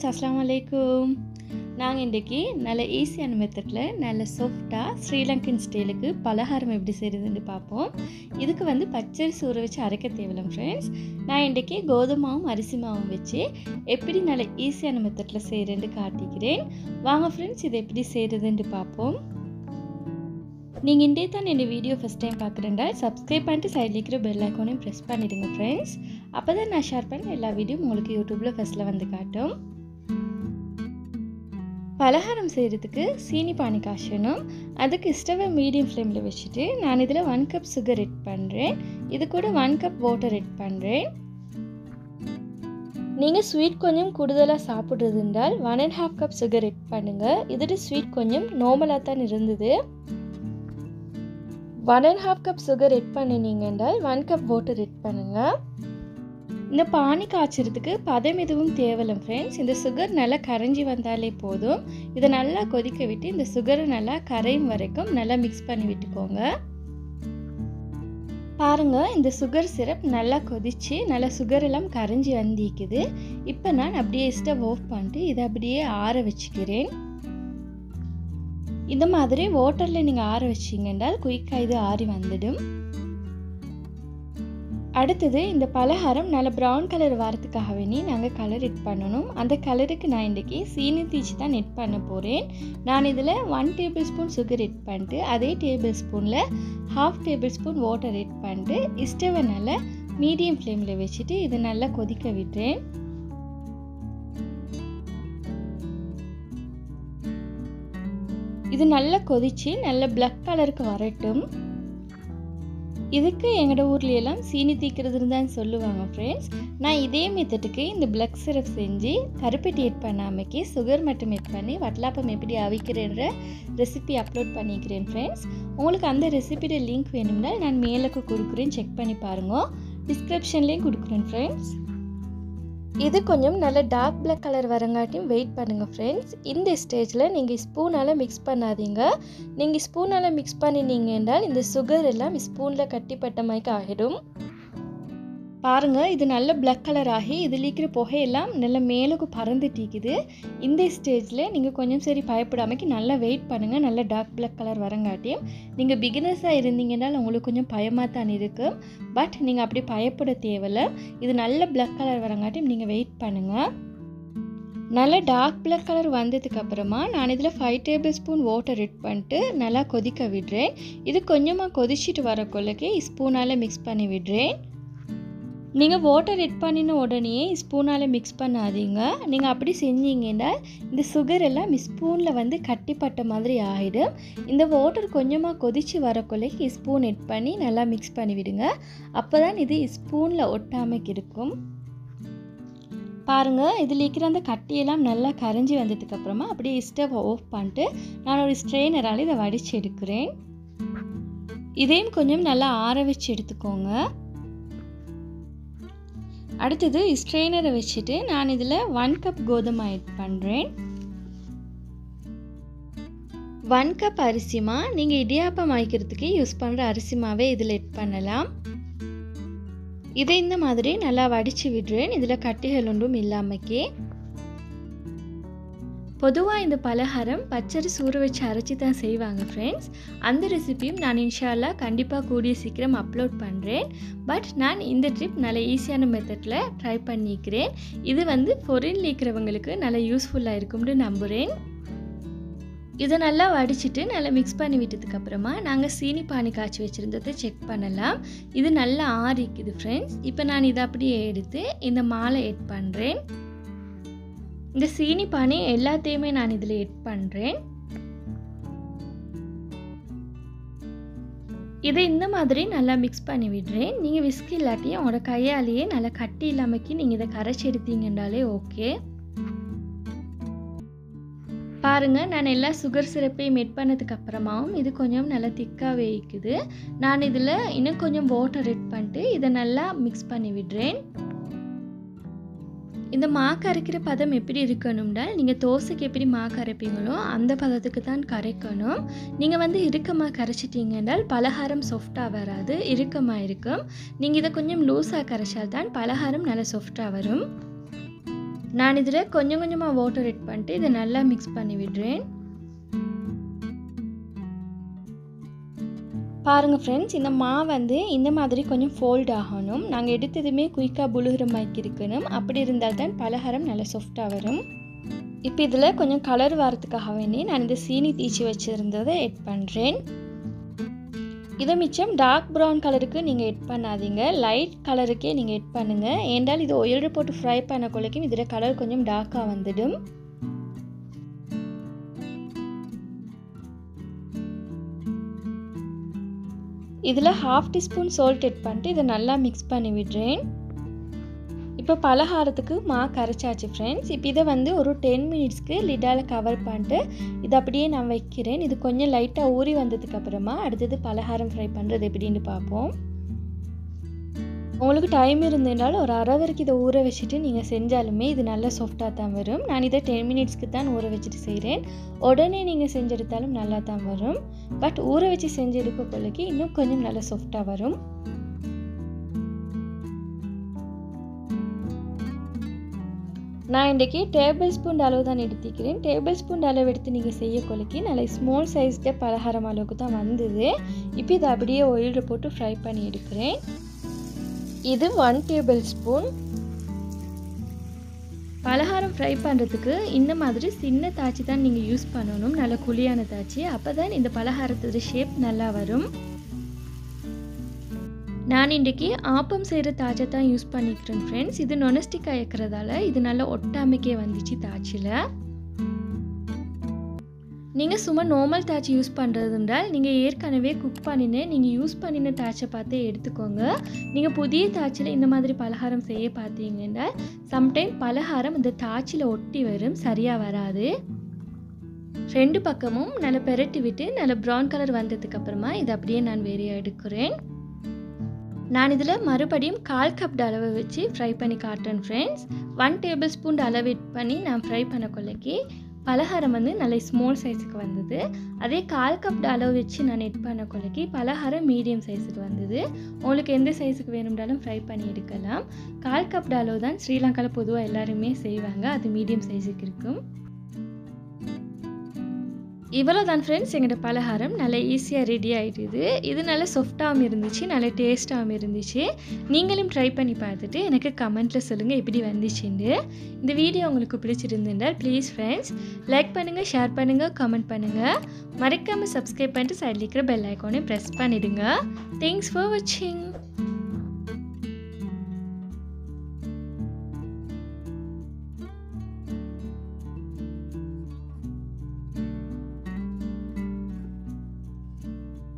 friends, Assalamualaikum. நாங்கள் இன்றைக்கி நல்ல ஈஸியான மெத்தடில் நல்ல சாஃப்டாக ஸ்ரீலங்கன் ஸ்டைலுக்கு பலகாரம் எப்படி செய்கிறதுன்னு பார்ப்போம். இதுக்கு வந்து பச்சரிசி ஊற வச்சு அரைக்க தேவையில்லை ஃப்ரெண்ட்ஸ். நான் இன்றைக்கி கோதுமாவும் அரிசி மாவும் வச்சு எப்படி நல்ல ஈஸியான மெத்தடில் செய்கிறேன்னு காட்டிக்கிறேன். வாங்க ஃப்ரெண்ட்ஸ், இதை எப்படி செய்கிறதுன்னு பார்ப்போம். நீங்கள் இன்றைய தான் என்னோட வீடியோ ஃபஸ்ட் டைம் பார்க்குறேன்டா சப்ஸ்கிரைப் பண்ணிட்டு சைடில் இருக்கிற பெல் ஐக்கானையும் ப்ரெஸ் பண்ணிவிடுங்க ஃப்ரெண்ட்ஸ். அப்போ தான் நான் ஷேர் பண்ண எல்லா வீடியோவும் உங்களுக்கு யூடியூப்பில் ஃபஸ்ட்டில் வந்து காட்டும். பலகாரம் செய்கிறதுக்கு சீனி பானி காய்ச்சணும். அதுக்கு ஸ்டவ்வை மீடியம் ஃப்ளேமில் வச்சுட்டு நான் இதில் 1 கப் சுகர் ஆட் பண்ணுறேன். இது கூட 1 கப் வாட்டர் ஆட் பண்ணுறேன். நீங்கள் ஸ்வீட் கொஞ்சம் கூடுதலாக சாப்பிட்றது இருந்தால் 1.5 கப் சுகர் ஆட் பண்ணுங்கள். இதோட ஸ்வீட் கொஞ்சம் நார்மலாக தான் இருந்தது. 1.5 கப் சுகர் ஆட் பண்ணினீங்க என்றால் 1 கப் வாட்டர் ஆட் பண்ணுங்கள். இந்த பானி காய்ச்சறதுக்கு பதம் எதுவும் தேவையில்லை ஃப்ரெண்ட்ஸ். இந்த சுகர் நல்லா கரைஞ்சி வந்தாலே போதும். இதை நல்லா கொதிக்க விட்டு இந்த சுகரை நல்லா கரையும் வரைக்கும் நல்லா மிக்ஸ் பண்ணி விட்டுக்கோங்க. பாருங்கள், இந்த சுகர் சிரப் நல்லா கொதித்து நல்லா சுகர் எல்லாம் கரைஞ்சி வந்திக்குது. இப்போ நான் அப்படியே ஸ்டவ் ஆஃப் பண்ணிட்டு இதை அப்படியே ஆற வச்சுக்கிறேன். இந்த மாதிரி வாட்டரில் நீங்கள் ஆற வச்சிங்கன்றால் குயிக்காக இது ஆறி வந்துடும். அடுத்தது இந்த பலகாரம் நல்ல ப்ரௌன் கலர் வரத்துக்காக வேண்டி நாங்கள் கலர் ஆட் பண்ணணும். அந்த கலருக்கு நான் இன்றைக்கி சீனி தீச்சி தான் ஆட் பண்ண போகிறேன். நான் இதில் 1 டேபிள் ஸ்பூன் சுகர் ஆட் பண்ணிட்டு அதே டேபிள் ஸ்பூனில் 1/2 டேபிள் ஸ்பூன் வாட்டர் ஆட் பண்ணிட்டு ஸ்டவ்வை நல்லா மீடியம் ஃப்ளேமில் வச்சுட்டு இதை நல்லா கொதிக்க விட்டுறேன். இது நல்லா கொதித்து நல்ல பிளாக் கலருக்கு வரட்டும். இதுக்கு எங்களோட ஊர்லையெல்லாம் சீனி தீக்கிறது தான் சொல்லுவாங்க ஃப்ரெண்ட்ஸ். நான் இதே மெத்தடுக்கு இந்த பிளாக் சிரப் செஞ்சு கருப்பட்டி ஆட் பண்ணாமக்கி சுகர் மட்டும் ஆட் பண்ணி வட்டலாப்பம் எப்படி அவிக்கிறேன்ற ரெசிபி அப்லோட் பண்ணிக்கிறேன் ஃப்ரெண்ட்ஸ். உங்களுக்கு அந்த ரெசிபியோட லிங்க் வேணும்னா நான் மேலுக்கு கொடுக்குறேன், செக் பண்ணி பாருங்க. டிஸ்கிரிப்ஷன்லேயும் கொடுக்குறேன் ஃப்ரெண்ட்ஸ். இது கொஞ்சம் நல்ல டார்க் பிளாக் கலர் வரங்காட்டியும் வெயிட் பண்ணுங்கள் ஃப்ரெண்ட்ஸ். இந்த ஸ்டேஜில் நீங்கள் ஸ்பூனால் மிக்ஸ் பண்ணாதீங்க. நீங்கள் ஸ்பூனால் மிக்ஸ் பண்ணினீங்க என்றால் இந்த சுகர் எல்லாம் ஸ்பூனில் கட்டிப்பட்ட மாதிரி ஆகிடும். பாருங்கள், இது நல்ல பிளாக் கலர் ஆகி இதில் இருக்கிற புகையெல்லாம் நல்ல மேலுக்கு பறந்துட்டிக்குது. இந்த ஸ்டேஜில் நீங்கள் கொஞ்சம் சரி பயப்படாமக்கி நல்லா வெயிட் பண்ணுங்கள். நல்ல டார்க் பிளாக் கலர் வரங்காட்டியும் நீங்கள் பிகினர்ஸாக இருந்தீங்கன்னால் உங்களுக்கு கொஞ்சம் பயமாக தான் இருக்கும். பட் நீங்கள் அப்படி பயப்பட தேவையில்லை. இது நல்ல பிளாக் கலர் வரங்காட்டியும் நீங்கள் வெயிட் பண்ணுங்கள். நல்லா டார்க் பிளாக் கலர் வந்ததுக்கு அப்புறமா நான் இதில் 5 டேபிள் ஸ்பூன் வாட்டர் ஆட் பண்ணிட்டு நல்லா கொதிக்க விடுறேன். இது கொஞ்சமாக கொதிச்சுட்டு வரக்குள்ளக்கே ஸ்பூனால் மிக்ஸ் பண்ணி விடுறேன். நீங்கள் வாட்டர் ஆட் பண்ணின உடனே ஸ்பூனால் மிக்ஸ் பண்ணாதீங்க. நீங்கள் அப்படி செஞ்சீங்கன்னா இந்த சுகர் எல்லாம் ஸ்பூனில் வந்து கட்டிப்பட்ட மாதிரி ஆகிடும். இந்த வாட்டர் கொஞ்சமாக கொதித்து வரக்குள்ளே ஸ்பூன் ஆட் பண்ணி நல்லா மிக்ஸ் பண்ணி விடுங்க. அப்போ தான் இது ஸ்பூனில் ஒட்டாமல் இருக்கும். பாருங்கள், இதில் இருக்கிற அந்த கட்டியெல்லாம் நல்லா கரைஞ்சி வந்ததுக்கப்புறமா அப்படியே ஸ்டவ் ஆஃப் பண்ணிட்டு நான் ஒரு ஸ்ட்ரெயினரால் இதை வடித்து எடுக்கிறேன். இதையும் கொஞ்சம் நல்லா ஆற வச்சு எடுத்துக்கோங்க. அடுத்தது ஸ்ட்ரெயினரை வச்சுட்டு நான் இதில் 1 கப் கோதுமை ஆட் பண்ணுறேன். 1 கப் அரிசிமா நீங்கள் இடியாப்பம் வைக்கிறதுக்கு யூஸ் பண்ணுற அரிசிமாவே இதில் ஆட் பண்ணலாம். இதை இந்த மாதிரி நல்லா வடித்து விடுறேன். இதில் கட்டிகள் ஒன்றும் இல்லாமக்கே. பொதுவாக இந்த பலகாரம் பச்சரிசி ஊற வச்சு அரைச்சி தான் செய்வாங்க ஃப்ரெண்ட்ஸ். அந்த ரெசிபியும் நான் இன்ஷால்லா கண்டிப்பாக கூடிய சீக்கிரம் அப்லோட் பண்ணுறேன். பட் நான் இந்த ட்ரிப் நல்ல ஈஸியான மெத்தடில் ட்ரை பண்ணிக்கிறேன். இது வந்து ஃபாரின்ல இருக்கிறவங்களுக்கு நல்ல யூஸ்ஃபுல்லாக இருக்கும்னு நம்புகிறேன். இதை நல்லா வடிச்சிட்டு நல்லா மிக்ஸ் பண்ணி விட்டதுக்கப்புறமா நாங்கள் சீனி பானி காய்ச்சி வச்சுருந்ததை செக் பண்ணலாம். இது நல்லா ஆறிக்குது ஃப்ரெண்ட்ஸ். இப்போ நான் இதை அப்படியே எடுத்து இந்த மாலை ஆட் பண்ணுறேன். இந்த சீனி பானி எல்லாத்தையுமே நான் இதில் ஆட் பண்ணுறேன். இதை இந்த மாதிரி நல்லா மிக்ஸ் பண்ணி விடுறேன். நீங்கள் விஸ்க் இல்லாட்டியும் உங்களோட கையாலேயே நல்லா கட்டி இல்லாமக்கி நீங்கள் இதை கரைச்சி எடுத்தீங்கன்றாலே ஓகே. பாருங்கள், நான் எல்லா சுகர் சிரப்பையும் ஆட் பண்ணதுக்கு அப்புறமாவும் இது கொஞ்சம் நல்லா திக்காகவே இருக்குது. நான் இதில் இன்னும் கொஞ்சம் வாட்டர் ஆட் பண்ணிட்டு இதை நல்லா மிக்ஸ் பண்ணி விடுறேன். இந்த மாக்கு அரைக்கிற பதம் எப்படி இருக்கணும்னால் நீங்கள் தோசைக்கு எப்படி மாக்கு அரைப்பீங்களோ அந்த பதத்துக்கு தான் கரைக்கணும். நீங்கள் வந்து இறுக்கமாக கரைச்சிட்டீங்க என்றால் பலகாரம் சாஃப்டாக வராது, இறுக்கமாக இருக்கும். நீங்கள் இதை கொஞ்சம் லூஸாக கரைச்சால் தான் பலகாரம் நல்லா சாஃப்டாக வரும். நான் இதில் கொஞ்சம் கொஞ்சமாக வாட்டர் ஆட் பண்ணிட்டு இதை நல்லா மிக்ஸ் பண்ணி விடுறேன். பாருங்கள் ஃப்ரெண்ட்ஸ், இந்த மாவு வந்து இந்த மாதிரி கொஞ்சம் ஃபோல்ட் ஆகணும். நாங்கள் எடுத்ததுமே குயிக்காக புழுகிற மாதிரி இருக்கணும். அப்படி இருந்தால் தான் பலகாரம் நல்லா சாஃப்டாக வரும். இப்போ இதில் கொஞ்சம் கலர் வரத்துக்காக வேண்டி நான் இந்த சீனி தீச்சி வச்சுருந்ததை ஆட் பண்ணுறேன். இதை மிச்சம் டார்க் ப்ரௌன் கலருக்கு நீங்கள் ஆட் பண்ணாதீங்க, லைட் கலருக்கே நீங்கள் ஆட் பண்ணுங்கள். ஏன்றால் இது ஆயிலில் போட்டு ஃப்ரை பண்ண கொள்ளைக்கும் இதில் கலர் கொஞ்சம் டார்க்காக வந்துடும். இதில் 1/2 டீஸ்பூன் சால்ட் ஆட் பண்ணிட்டு இதை நல்லா மிக்ஸ் பண்ணி விடுறேன். இப்போ பலகாரத்துக்கு மா கரைச்சாச்சு ஃப்ரெண்ட்ஸ். இப்போ இதை வந்து ஒரு 10 மினிட்ஸ்க்கு லிட்டால் கவர் பண்ணிட்டு இதை அப்படியே நான் வைக்கிறேன். இது கொஞ்சம் லைட்டாக ஊறி வந்ததுக்கப்புறமா அடுத்தது பலகாரம் ஃப்ரை பண்ணுறது எப்படின்னு பார்ப்போம். உங்களுக்கு டைம் இருந்ததுனால ஒரு அரை வரைக்கும் இதை ஊற வச்சுட்டு நீங்கள் செஞ்சாலுமே இது நல்லா சாஃப்டாக தான் வரும். நான் இதை 10 மினிட்ஸ்க்கு தான் ஊற வச்சுட்டு செய்கிறேன். உடனே நீங்கள் செஞ்செடுத்தாலும் நல்லா தான் வரும். பட் ஊற வச்சு செஞ்சு எடுக்க கொள்ளைக்கு இன்னும் கொஞ்சம் நல்லா சாஃப்டாக வரும். நான் இன்றைக்கி டேபிள் ஸ்பூன் அளவு தான் எடுத்துக்கிறேன். டேபிள் ஸ்பூன் அளவு எடுத்து நீங்கள் செய்ய கொள்ளைக்கு நல்ல ஸ்மால் சைஸ்ட பலகாரம் அளவுக்கு தான் வந்தது. இப்போ இதை அப்படியே ஆயிலில் போட்டு ஃப்ரை பண்ணி எடுக்கிறேன். இது 1 டேபிள் ஸ்பூன். பலகாரம் ஃப்ரை பண்ணுறதுக்கு இந்த மாதிரி சின்ன தாச்சி தான் நீங்கள் யூஸ் பண்ணணும், நல்ல குழியான தாச்சி. அப்போ தான் இந்த பலகாரத்தோட ஷேப் நல்லா வரும். நான் இன்றைக்கி ஆப்பம் செய்கிற தாச்சை தான் யூஸ் பண்ணிக்கிறேன் ஃப்ரெண்ட்ஸ். இது நொனஸ்டிக்காக இருக்கிறதால இது நல்லா ஒட்டாமைக்கே வந்துச்சு தாச்சில். நீங்கள் சும்மா நார்மல் தாச்சி யூஸ் பண்ணுறதுன்றால் நீங்கள் ஏற்கனவே குக் பண்ணினேன் நீங்கள் யூஸ் பண்ணின தாச்சை பார்த்தே எடுத்துக்கோங்க. நீங்கள் புதிய தாச்சில் இந்த மாதிரி பலகாரம் செய்ய பார்த்தீங்கன்னா சம்டைம் பலகாரம் இந்த தாச்சில் ஒட்டி வரும், சரியாக வராது. 2 பக்கமும் நல்லா பெரட்டி விட்டு நல்ல ப்ரௌன் கலர் வந்ததுக்கப்புறமா இதை அப்படியே நான் வேறையாக எடுக்கிறேன். நான் இதில் மறுபடியும் 1/4 கப் அளவு வச்சு ஃப்ரை பண்ணி காட்டுறேன் ஃப்ரெண்ட்ஸ். 1 டேபிள் ஸ்பூன் அளவு எட் பண்ணி நான் ஃப்ரை பண்ண கொள்ளைக்கு பலகாரம் வந்து நல்ல ஸ்மால் சைஸுக்கு வந்தது. அதே 1/4 கப் அளவு வச்சு நான் எட் பண்ண கொள்ளைக்கு பலகாரம் மீடியம் சைஸுக்கு வந்தது. உங்களுக்கு எந்த சைஸுக்கு வேணும்னாலும் ஃப்ரை பண்ணி எடுக்கலாம். 1/4 கப் அளவு தான் ஸ்ரீலங்காவில் பொதுவாக எல்லாருமே செய்வாங்க, அது மீடியம் சைஸுக்கு இருக்கும். இவ்வளோ தான் ஃப்ரெண்ட்ஸ், எங்களோட பலகாரம் நல்லா ஈஸியாக ரெடி ஆகிடுது. இது நல்லா சாஃப்டாகவும் இருந்துச்சு, நல்லா டேஸ்ட்டாகவும் இருந்துச்சு. நீங்களும் ட்ரை பண்ணி பார்த்துட்டு எனக்கு கமெண்ட்டில் சொல்லுங்கள் எப்படி வந்துச்சுன்னு. இந்த வீடியோ உங்களுக்கு பிடிச்சிருந்துட்டால் ப்ளீஸ் ஃப்ரெண்ட்ஸ் லைக் பண்ணுங்கள், ஷேர் பண்ணுங்கள், கமெண்ட் பண்ணுங்கள். மறக்காமல் சப்ஸ்கிரைப் பண்ணிட்டு சைடில் இருக்கிற பெல் ஐக்கானை ப்ரெஸ் பண்ணிவிடுங்க. தேங்க்ஸ் ஃபார் வாட்சிங்.